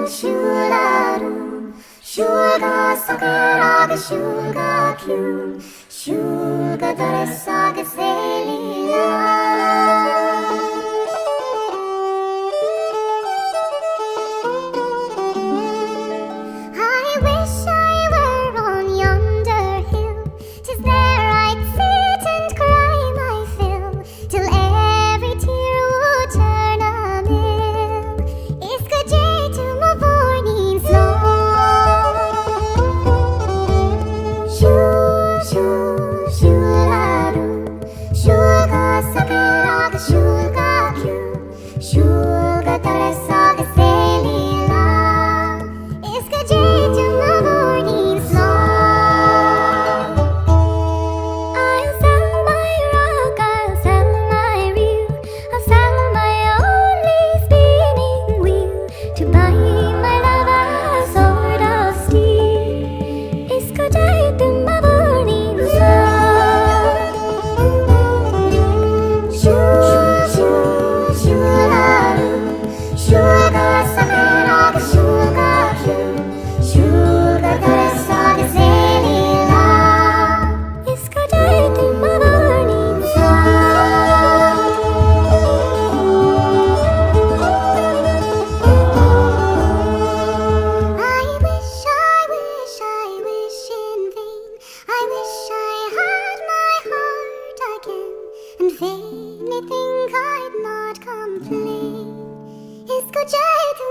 슈슈슈라루 슈가 사카라가 슈가 큐 슈가 다레사가 셀리라 슈가 다레사가 셀리라 escadei to my morning song. I'll sell my rock, I'll sell my reel, I'll sell my only spinning wheel to buy my love a sword of steel. Escadei to my morning song. 슈가 사카라가 슈가 큐 슈가 다레사가 셀리라 escadei to my morning song. I wish in vain. I wish I had my heart again, and vainly think I'd not complain. Escadei to